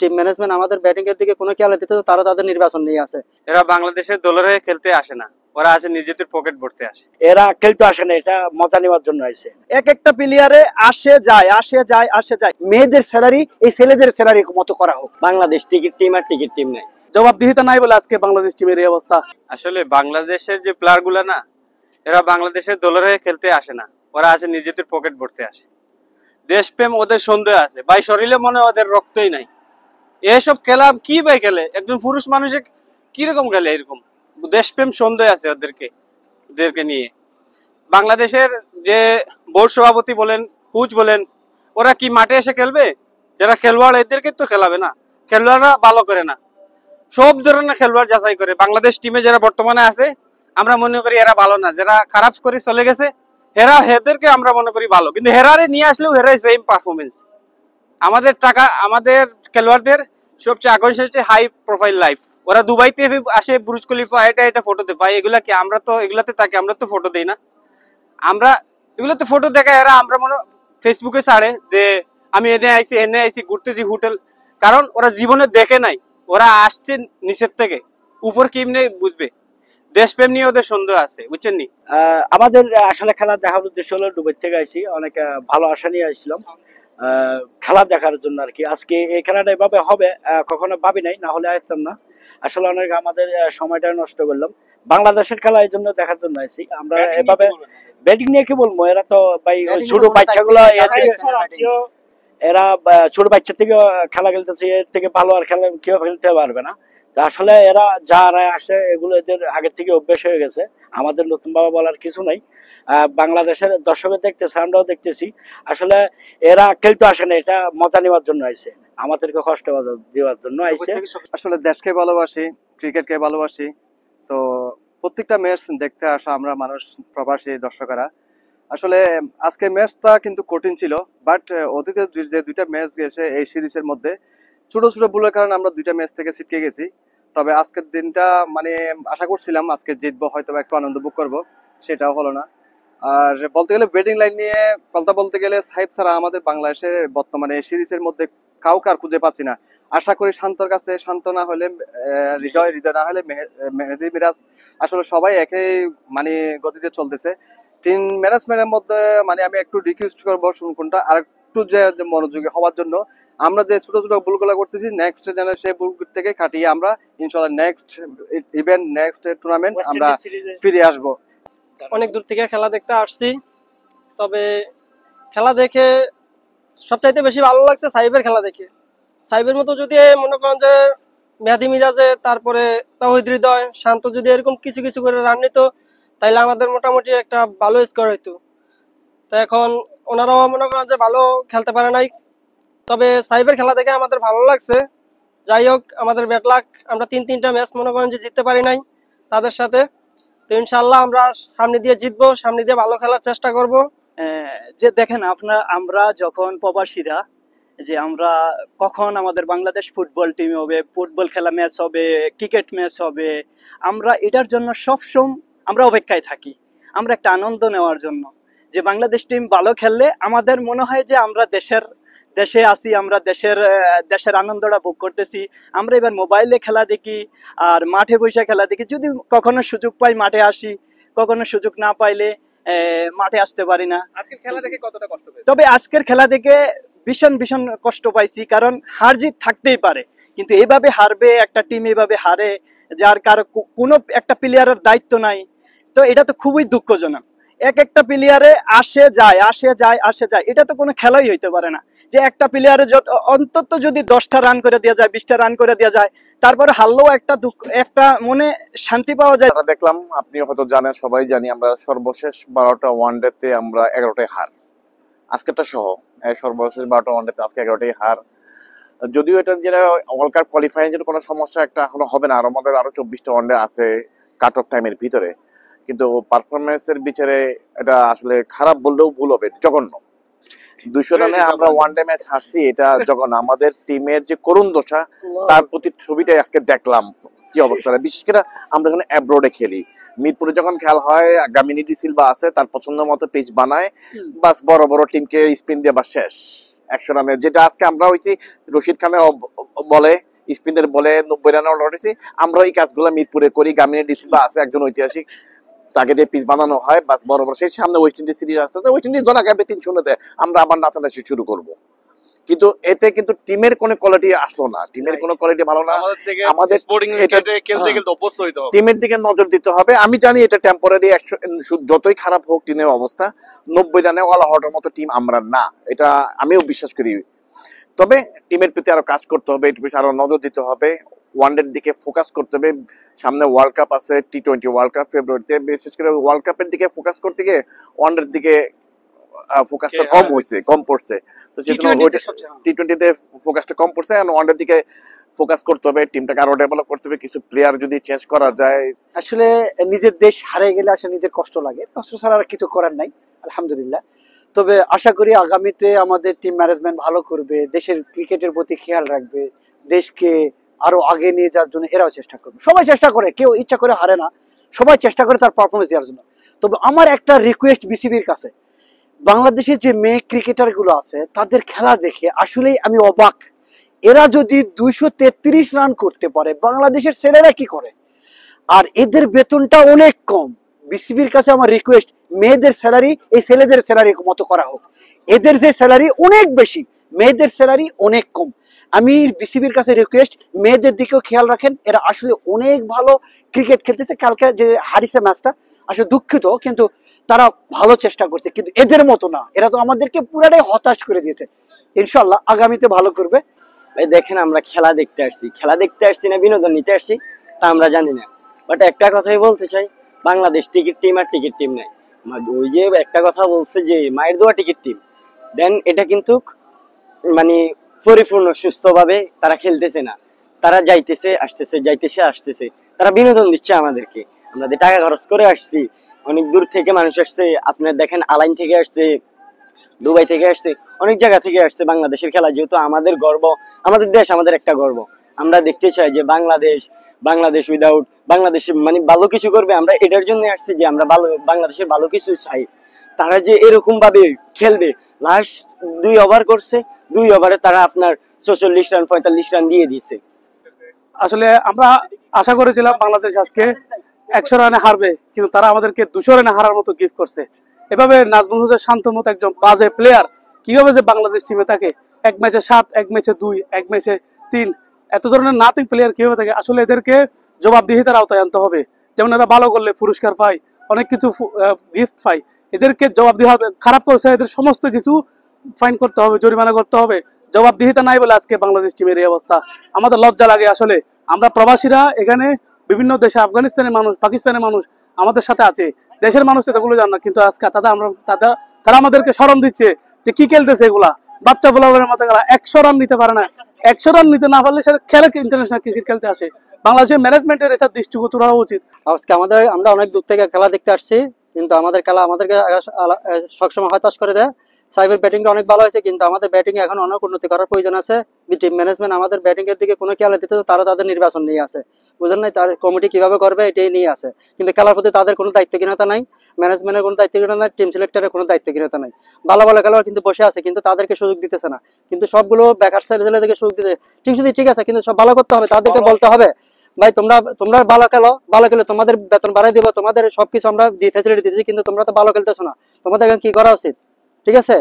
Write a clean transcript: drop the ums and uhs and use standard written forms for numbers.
Team management আমাদের batting এর দিকে কোনো খেয়াল দিতে, তারা তাদের নির্বাচন নিয়ে আছে। এরা বাংলাদেশের দলের হয়ে খেলতে আসে না, ওরা আছে নিজেদের পকেট ভরতে আসে। এরা খেলতে আসে না, এটা মজা নেওয়ার জন্য আসে। এক একটা প্লেয়ারে আসে যায় আসে যায় আসে যায়। মেয়েদের স্যালারি এই ছেলেদের স্যালারি মতো করা হোক। বাংলাদেশ টিকিট টিম আর টিকিট টিম নাই, জবাবদিহিতা নাই বলে আজকে বাংলাদেশ টিমের এই অবস্থা। আসলে বাংলাদেশের যে প্লেয়ার গুলা না, এরা বাংলাদেশের দলের হয়ে খেলতে আসে না, ওরা আছে নিজেদের পকেট ভরতে আসে। দেশপ্রেম ওদের সন্দেহ আছে ভাই, শরীরে মনে ওদের রক্তই নাই। এসব খেলা কি ভাই খেলে, একজন পুরুষ মানুষে কিরকম খেলে এরকম? দেশপ্রেম সন্দেহ আছে ওদেরকে নিয়ে। বাংলাদেশের যে বোর্ড সভাপতি বলেন, কোচ বলেন, ওরা কি মাঠে এসে খেলবে? যারা খেলোয়াড় এদেরকে তো খেলাবে না। খেলোয়াড়রা ভালো করে না, সব ধরনের খেলোয়াড় যাচাই করে। বাংলাদেশ টিমে যারা বর্তমানে আছে আমরা মনে করি এরা ভালো না, যারা খারাপ করে চলে গেছে এদেরকে আমরা মনে করি ভালো, কিন্তু হেরারে নিয়ে আসলেও হেরাই সেম পারফরমেন্স। আমাদের টাকা, আমাদের খেলোয়াড়দের সবচেয়ে আকর্ষণ হচ্ছে হাই প্রোফাইল লাইফ। ওরা দুবাইতে আসে, বুর্জ খলিফা এটা ফটোতে পাই। এগুলা কি আমরা তো এগুলাতে থাকি, আমরা তো ফটো দেই না। আমরা এগুলোতে ফটো দেখাই, এরা আমরা মনে ফেসবুকে ছাড়ে যে আমি এনে আইছি ঘুরতেছি হোটেল। কারণ ওরা জীবনে দেখে নাই, ওরা আসছে নিচের থেকে, উপর কেমনে বুঝবে? দেশপ্রেম নিয়ে ওদের সন্দেহ আছে, বুঝছেন নি? আমাদের আসলে খেলা দেখার উদ্দেশ্য হলো দুবাই থেকে আইছি, অনেক ভালো আশা নিয়ে আসছিলাম খেলা দেখার জন্য আর কি। আজকে এই খেলাটা এভাবে হবে কখনো ভাবি নাই, না হলে আসতাম না। আসলে অনেক আমাদের সময়টা নষ্ট করলাম। বাংলাদেশের খেলা এই জন্য দেখার জন্য আইছি আমরা। এভাবে ব্যাটিং নিয়ে কি বলবো, এরা তো ভাই ছোট বাচ্চাগুলো, এরা ছোট বাচ্চা থেকে খেলা খেলতেছে, এর থেকে ভালো আর খেলা কেউ খেলতে পারবে না। আসলে এরা যারা আসে এগুলো এদের আগের থেকে অভ্যেস হয়ে গেছে, আমাদের নতুন ভাবে বলার কিছু নাই। বাংলাদেশের দর্শকের দেখতেছে, আমরাও দেখতেছি। আসলে এরা খেলতে আসে না, এটা মজা নেওয়ার জন্য আইছে, আমাদেরকে কষ্ট দেওয়ার জন্য আইছে। আসলে দেশকে ভালোবাসি, ক্রিকেটকে ভালোবাসি, তো প্রত্যেকটা ম্যাচ দেখতে আসা আমরা মানুষ, প্রবাসী দর্শকেরা। আসলে আজকে ম্যাচটা কিন্তু কঠিন ছিল, বাট অতীতে যে দুইটা ম্যাচ গেছে এই সিরিজের মধ্যে ছোট ছোট ভুলের কারণে আমরা দুইটা ম্যাচ থেকে ছিটকে গেছি। তবে আজকের দিনটা মানে আশা করছিলাম আজকে জিতবো, হয়তো একটু আনন্দ বুক করবো, সেটাও হলো না। আর বলতে গেলে ব্যাটিং লাইন নিয়ে কথা বলতে গেলে সাহেব ছাড়া আমাদের বাংলাদেশের বর্তমানে সিরিজের মধ্যে কাউকে আর খুঁজে পাচ্ছি না। আশা করি শান্তর কাছে, শান্ত না হলে হৃদয় না হলে মেহেদী মিরাজ, আসলে সবাই একই মানে গতিতে চলতেছে। টিম ম্যানেজমেন্টের মধ্যে মানে আমি একটু রিকোয়েস্ট করবো কোনটা আর একটু যে মনোযোগী হওয়ার জন্য। আমরা যে ছোট ছোট ভুলগুলো করতেছি, নেক্সট জেনারেশন সেই ভুল থেকে কাটিয়ে আমরা ইনশাআল্লাহ নেক্সট ইভেন্ট, নেক্সট টুর্নামেন্ট আমরা ফিরে আসবো। অনেক দূর থেকে খেলা দেখতে আসছি, তবে খেলা দেখে সবচাইতে বেশি ভালো লাগছে সাইবের খেলা দেখে। সাইবের মতো যদি মনে করেন যে মেহেদী মিরাজে, তারপরে তাওহিদ হৃদয়, শান্ত যদি এরকম কিছু কিছু করে রান নিত, তাইলে আমাদের মোটামুটি একটা ভালো স্কোর হইতো। তো এখন ওনারাও মনে করেন যে ভালো খেলতে পারে নাই, তবে সাইবের খেলা দেখে আমাদের ভালো লাগছে। যাই হোক, আমাদের ব্যাড লাক, আমরা তিনটা ম্যাচ মনে করেন যে জিততে পারি নাই তাদের সাথে। তো ইনশাল্লাহ আমরা সামনে দিয়ে জিতবো, সামনে দিয়ে ভালো খেলার চেষ্টা করব। যে দেখেন আমরা যখন প্রবাসীরা, যে আমরা কখন আমাদের বাংলাদেশ ফুটবল টিম হবে, ফুটবল খেলা ম্যাচ হবে, ক্রিকেট ম্যাচ হবে, আমরা এটার জন্য সবসময় আমরা অপেক্ষায় থাকি। আমরা একটা আনন্দ নেওয়ার জন্য, যে বাংলাদেশ টিম ভালো খেললে আমাদের মনে হয় যে আমরা দেশে আছি, আমরা দেশের আনন্দটা ভোগ করতেছি। আমরা এবার মোবাইলে খেলা দেখি আর মাঠে বসে খেলা দেখি। যদি কখনো সুযোগ পাই মাঠে আসি, কখনো সুযোগ না পাইলে মাঠে আসতে পারি না। আজকের খেলা দেখে কতটা কষ্ট পেয়েছেন? তবে আজকের খেলা দেখে ভীষণ কষ্ট পাইছি, কারণ হার জিত থাকতেই পারে, কিন্তু এইভাবে হারবে একটা টিম, এইভাবে হারে যার কারো কোনো একটা প্লেয়ারের দায়িত্ব নাই, তো এটা তো খুবই দুঃখজনক। এক একটা প্লেয়ারে আসে যায়, এটা তো কোনো খেলাই হইতে পারে না। যে একটা প্লেয়ারে অন্তত যদি 10টা রান করে দেওয়া যায়, 20টা রান করে দেওয়া যায়, তারপরে হারলেও একটা মনে শান্তি পাওয়া যায়। দেখলাম, আপনি হয়তো জানেন, সবাই জানি, আমরা সর্বশেষ 12টা ওয়ানডেতে আমরা 11টাই হার, আজকেরটা সহ সর্বশেষ 12টা ওয়ানডেতে আজকে 11টাই হার। যদিও এটা যেটা ওয়ার্ল্ড কাপ কোয়ালিফাইং এর কোনো সমস্যা একটা এখনো হবে না, আর আমাদের আরো 24টা ওয়ানডে আছে কাট অফ টাইমের ভিতরে, কিন্তু পারফরমেন্সের বিচারে এটা আসলে খারাপ বললেও ভুল হবে, জঘন্য। 200 রানে আমরা ওয়ানডে ম্যাচ হারছি, এটা জঘন্য। আমাদের টিমের যে করুণ দশা, তার প্রতি ছবিটাই আজকে দেখলাম কি অবস্থা। বিশেষ করে আমরা যখন অ্যাব্রোডে খেলি, মিরপুরে যখন খেলা হয়, গামিনী ডি সিলভা আছে, তার পছন্দ মতো পিচ বানায়, বাস বড় বড় টিমকে স্পিন দিয়ে বা শেষ। 100 রানে, যেটা আজকে আমরা হয়েছি রশিদ খানের বলে স্পিনের বলে 90 রানে অল আউট হয়েছি। আমরা এই কাজগুলো মিরপুরে করি, গামিনী ডিসিলভা আছে একজন ঐতিহাসিক, তাকে দিয়ে পিচ বানানো হয়, বাস বরাবর সেই সামনে ওয়েস্ট ইন্ডিজ সিরিজ আসতে ওয়েস্ট ইন্ডিজ ধরা গাবে 3-0 দেয়, আমরা আবার নাচানাচি শুরু করব। কিন্তু এতে কিন্তু টিমের কোনো কোয়ালিটি আসলো না, টিমের কোনো কোয়ালিটি ভালো না। আমাদের টিমের দিকে নজর দিতে হবে। আমি জানি এটা টেম্পোরারি, যতই খারাপ হোক টিমের অবস্থা, 90 রানে অল আউটের মতো টিম আমরা না, এটা আমিও বিশ্বাস করি। তবে টিমের প্রতি আরো কাজ করতে হবে, এর প্রতি আরো নজর দিতে হবে, ওয়ানডের দিকে ফোকাস করতে হবে। সামনে ওয়ার্ল্ড কাপ আছে, টি20 ওয়ার্ল্ড কাপ ফেব্রুয়ারিতে, বিশেষ করে ওয়ার্ল্ড কাপের দিকে ফোকাস করতে গিয়ে ওয়ানডের দিকে ফোকাসটা কম পড়ছে। তো টি20 তে ফোকাসটা কম পড়ছে, আর ওয়ানডের দিকে ফোকাস করতে হবে, টিমটাকে আরো ডেভেলপ করতে হবে, কিছু প্লেয়ার যদি চেঞ্জ করা যায়। আসলে নিজের দেশ হারিয়ে গেলে আসলে নিজের কষ্ট লাগে, কষ্ট ছাড়া আর কিছু করার নাই, আলহামদুলিল্লাহ। তবে আশা করি আগামীতে আমাদের টিম ম্যানেজমেন্ট ভালো করবে, দেশের ক্রিকেটের প্রতি খেয়াল রাখবে, দেশকে আরো আগে নিয়ে যাওয়ার জন্য এরাও চেষ্টা করবে। সবাই চেষ্টা করে, কেউ ইচ্ছা করে হারে না, সবাই চেষ্টা করে তার পারফরমেন্স দেওয়ার জন্য। তবে আমার একটা রিকোয়েস্ট বিসিবির কাছে, বাংলাদেশের যে মেয়ে ক্রিকেটার গুলো আছে তাদের খেলা দেখে আসলেই আমি অবাক। এরা যদি 233 রান করতে পারে, বাংলাদেশের ছেলেরা কি করে? আর এদের বেতনটা অনেক কম। বিসিবির কাছে আমার রিকোয়েস্ট, মেয়েদের স্যালারি এই ছেলেদের স্যালারি মতো করা হোক। এদের যে স্যালারি অনেক বেশি, মেয়েদের স্যালারি অনেক কম। আমি বিসিবির কাছে রিকোয়েস্ট, মেয়েদের দিকেও খেয়াল রাখেন, এরা আসলে অনেক ভালো ক্রিকেট খেলতেছে। কালকে যে হারিছে ম্যাচটা, আসলে দুঃখিত, কিন্তু তারা ভালো চেষ্টা করছে, কিন্তু এদের মতো না। এরা তো আমাদেরকে পুরাটাই হতাশ করে দিয়েছে। ইনশাল্লাহ আগামীতে ভালো করবে। ভাই দেখেন, আমরা খেলা দেখতে আসছি না বিনোদন নিতে আসছি তা আমরা জানি না। বাট একটা কথাই বলতে চাই, বাংলাদেশ টিকিট টিম আর টিকিট টিম নাই। ওই যে একটা কথা বলছে যে মায়ের দোয়া টিকিট টিম, দেন এটা কিন্তু মানে পরিপূর্ণ সুস্থভাবে তারা খেলতেছে না, তারা যাইতেছে আসতেছে, তারা বিনোদন দিচ্ছে আমাদেরকে। আমরা যে টাকা খরচ করে আসছি, অনেক দূর থেকে মানুষ আসছে, আপনার দেখেন আলাইন থেকে আসছে, দুবাই থেকে আসছে, অনেক জায়গা থেকে আসছে বাংলাদেশের খেলা। যেহেতু আমাদের গর্ব, আমাদের দেশ, আমাদের একটা গর্ব, আমরা দেখতে চাই যে বাংলাদেশ উইদাউট বাংলাদেশ মানে ভালো কিছু করবে। আমরা এটার জন্য আসছি যে আমরা বাংলাদেশের ভালো কিছু চাই। তারা যে এরকম ভাবে খেলবে, লাস্ট 2 ওভার করছে, 2 ওভারে তারা আপনার 44 রান 45 রান দিয়ে দিয়েছে। আসলে আমরা আশা করেছিলাম বাংলাদেশ আজকে 100 রানে হারবে, কিন্তু তারা আমাদেরকে 200 রানে হারার মতো গিফট করছে। এভাবে নাজমুল হোসেন শান্ত মতো একজন বাজে প্লেয়ার কিভাবে যে বাংলাদেশ টিমে থাকে, 1 ম্যাচে 7, 1 ম্যাচে 2, 1 ম্যাচে 3, এত ধরনের নাতিক প্লেয়ার কিভাবে থাকে? আসলে এদেরকে জবাবদিহিতার আওতায় আনতে হবে। যেমন এরা ভালো করলে পুরস্কার পায়, অনেক কিছু গিফট পায়, এদেরকে জবাবদিহি হবে। খারাপ করছে, এদের সমস্ত কিছু ফাইন করতে হবে, জরিমানা করতে হবে। জবাবদিহিতা নাই বলে আজকে বাংলাদেশ টিমের এই অবস্থা। আমাদের লজ্জা লাগে। আসলে আমরা প্রবাসীরা এখানে বিভিন্ন দেশে, আফগানিস্তানের মানুষ, পাকিস্তানের মানুষ আমাদের সাথে আছে, দেশের মানুষ এগুলো জান না, কিন্তু আজকে তারা আমাদেরকে স্মরণ দিচ্ছে যে কি খেলতেছে এগুলা, বাচ্চা ফুলাবের মতো খেলা। 100 রান নিতে পারে না, 100 রান নিতে না পারলে সে খেলে ইন্টারন্যাশনাল ক্রিকেট খেলতে আসে। বাংলাদেশের ম্যানেজমেন্টের এটা দৃষ্টিগোচর হওয়া উচিত। আজকে আমরা অনেক দূর থেকে খেলা দেখতে আসছি, কিন্তু আমাদের খেলা আমাদেরকে সবসময় হতাশ করে দেয়। সাইবের ব্যাটিংটা অনেক ভালো হয়েছে, কিন্তু আমাদের ব্যাটিং এখন অনেক উন্নতি করার প্রয়োজন আছে। টিম ম্যানেজমেন্ট আমাদের ব্যাটিং এর দিকে কোনো খেয়াল দিতে, তারা তাদের নির্বাচন নিয়ে আছে, বুঝলেন না? তার কমিটি কিভাবে করবে এটাই নিয়ে আছে, কিন্তু খেলার প্রতি তাদের কোনো দায়িত্বহীনতা নাই, ম্যানেজমেন্টের কোনো দায়িত্বহীনতা নাই, টিম সিলেক্টরের কোনো দায়িত্বহীনতা নাই। ভালো ভালো খেলোয়াড় কিন্তু বসে আছে, কিন্তু তাদেরকে সুযোগ দিতেছে না। কিন্তু সবগুলো বেকার ছেলেদেরকে সুযোগ দিতে ঠিক আছে, কিন্তু সব ভালো করতে হবে, তাদেরকে বলতে হবে ভাই তোমরা ভালো খেলে তোমাদের বেতন বাড়াই দিব, তোমাদের সবকিছু আমরা ফ্যাসিলিটি দিচ্ছি, কিন্তু তোমরা তো ভালো খেলতেছো না, তোমাদের কি করা উচিত? ঠিক আছে।